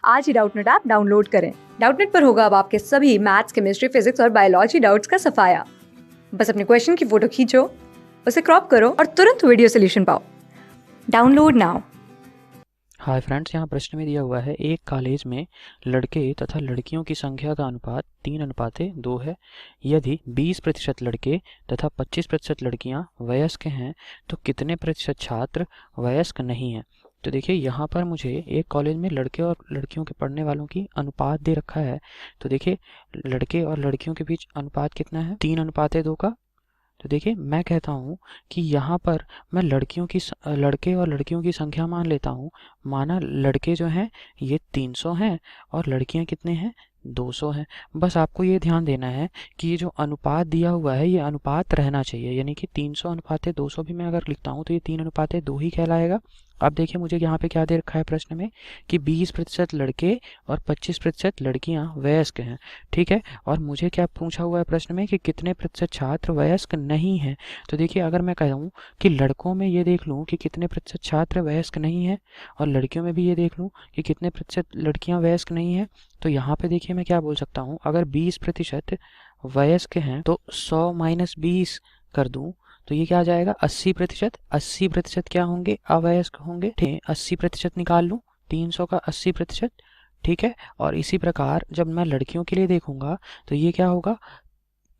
आज ही Doubtnut app download करें। Doubtnut पर होगा अब आपके सभी मैथ्स, केमिस्ट्री, फिजिक्स और बायोलॉजी डाउट्स का सफाया। बस अपने क्वेश्चन की फोटो खींचो, उसे क्रॉप करो और तुरंत वीडियो सोल्यूशन पाओ। Download now. हाय फ्रेंड्स, यहाँ प्रश्न में दिया हुआ है एक कॉलेज में लड़के तथा लड़कियों की संख्या का अनुपात 3:2 है। यदि 20% लड़के तथा 25% लड़कियाँ वयस्क हैं तो कितने प्रतिशत छात्र वयस्क नहीं हैं। तो देखिए, यहाँ पर मुझे एक कॉलेज में लड़के और लड़कियों के पढ़ने वालों की अनुपात दे रखा है। तो देखिए, लड़के और लड़कियों के बीच अनुपात कितना है, 3:2 का। तो देखिए, मैं कहता हूँ कि यहाँ पर मैं लड़के और लड़कियों की संख्या मान लेता हूँ। माना लड़के जो हैं ये 300 हैं और लड़कियाँ कितने हैं, 200 हैं। बस आपको ये ध्यान देना है कि ये जो अनुपात दिया हुआ है ये अनुपात रहना चाहिए, यानी कि 300:200 भी मैं अगर लिखता हूँ तो ये 3:2 ही कहलाएगा। अब देखिए, मुझे यहाँ पे क्या दे रखा है प्रश्न में कि 20% लड़के और 25% लड़कियाँ वयस्क हैं। ठीक है, और मुझे क्या पूछा हुआ है प्रश्न में कि कितने प्रतिशत छात्र वयस्क नहीं हैं। तो देखिए, अगर मैं कहूँ कि लड़कों में ये देख लूँ कि कितने प्रतिशत छात्र वयस्क नहीं हैं और लड़कियों में भी ये देख लूँ कि कितने प्रतिशत लड़कियाँ वयस्क नहीं हैं, तो यहाँ पे देखिए मैं क्या बोल सकता हूँ, अगर 20% वयस्क हैं तो 100 - 20 कर दूँ तो ये क्या आ जाएगा, 80%। 80% क्या होंगे, अवयस्क होंगे। ठीक है, 80% निकाल लूँ, 300 का 80%। ठीक है, और इसी प्रकार जब मैं लड़कियों के लिए देखूंगा तो ये क्या होगा,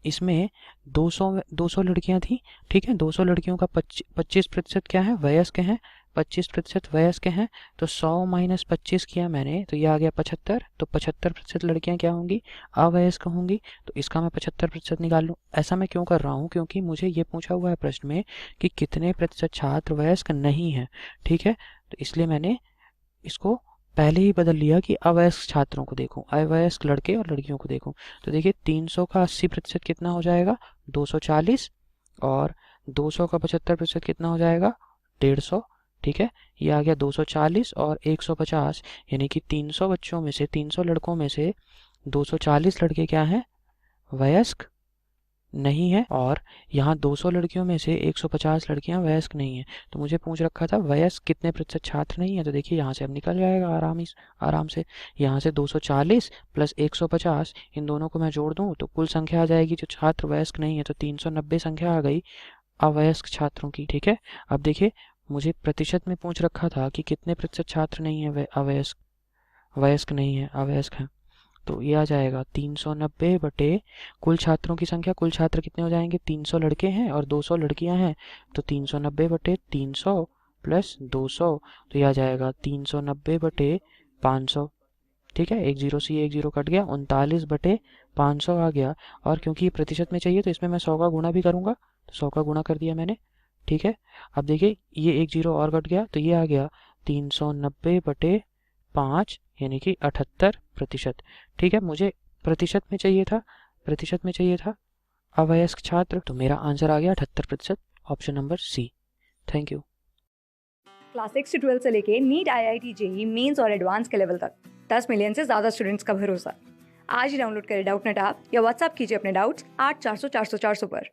इसमें 200 लड़कियां थी। ठीक है, 200 लड़कियों का 25% क्या है, वयस्क हैं। 25% वयस्क हैं तो 100 - 25 किया मैंने तो ये आ गया 75। तो 75% लड़कियां क्या होंगी, अवयस्क होंगी। तो इसका मैं 75% निकाल लूँ। ऐसा मैं क्यों कर रहा हूँ, क्योंकि मुझे ये पूछा हुआ है प्रश्न में कि कितने प्रतिशत छात्र वयस्क नहीं हैं। ठीक है, तो इसलिए मैंने इसको पहले ही बदल लिया कि अवयस्क छात्रों को देखूं, अवयस्क लड़के और लड़कियों को देखूं। तो देखिए, 300 का 80% कितना हो जाएगा, 240। और 200 का 75% कितना हो जाएगा, 150। ठीक है, ये आ गया 240 और 150, यानी कि 300 बच्चों में से, 300 लड़कों में से 240 लड़के क्या हैं, वयस्क नहीं है। और यहाँ 200 लड़कियों में से 150 लड़कियां वयस्क नहीं है। तो मुझे पूछ रखा था वयस्क कितने प्रतिशत छात्र नहीं है। तो देखिए, यहाँ से अब निकल जाएगा आराम से। यहाँ से 240 प्लस 150, इन दोनों को मैं जोड़ दूँ तो कुल संख्या आ जाएगी जो छात्र वयस्क नहीं है, तो 390 संख्या आ गई अवयस्क छात्रों की। ठीक है, अब देखिए, मुझे प्रतिशत में पूछ रखा था कि कितने प्रतिशत छात्र नहीं है वयस्क नहीं है, अवयस्क हैं। तो ये आ जाएगा 390 बटे कुल छात्रों की संख्या। कुल छात्र कितने हो जाएंगे, 300 लड़के हैं और 200 लड़कियां हैं। तो 390 बटे 300 प्लस 200, तो ये आ जाएगा 390 बटे 500। ठीक है, एक जीरो से एक जीरो कट गया, 39 बटे 500 आ गया। और क्योंकि ये प्रतिशत में चाहिए तो इसमें मैं 100 का गुणा भी करूंगा, तो 100 का गुणा कर दिया मैंने। ठीक है, अब देखिए ये एक जीरो और कट गया तो ये आ गया 390/5, यानी कि 78%। ठीक है, मुझे प्रतिशत में चाहिए था, अवयस्क छात्र, तो मेरा आंसर आ गया 78%, option number C. Thank you. Class 6 से 12 से लेके नीट, IIT, JEE मेंस और एडवांस के लेवल तक 10 मिलियन से ज्यादा स्टूडेंट्स का भरोसा। आज ही डाउनलोड करें डाउटनेट ऐप या व्हाट्सएप कीजिए अपने डाउट्स 8400 400 400 पर।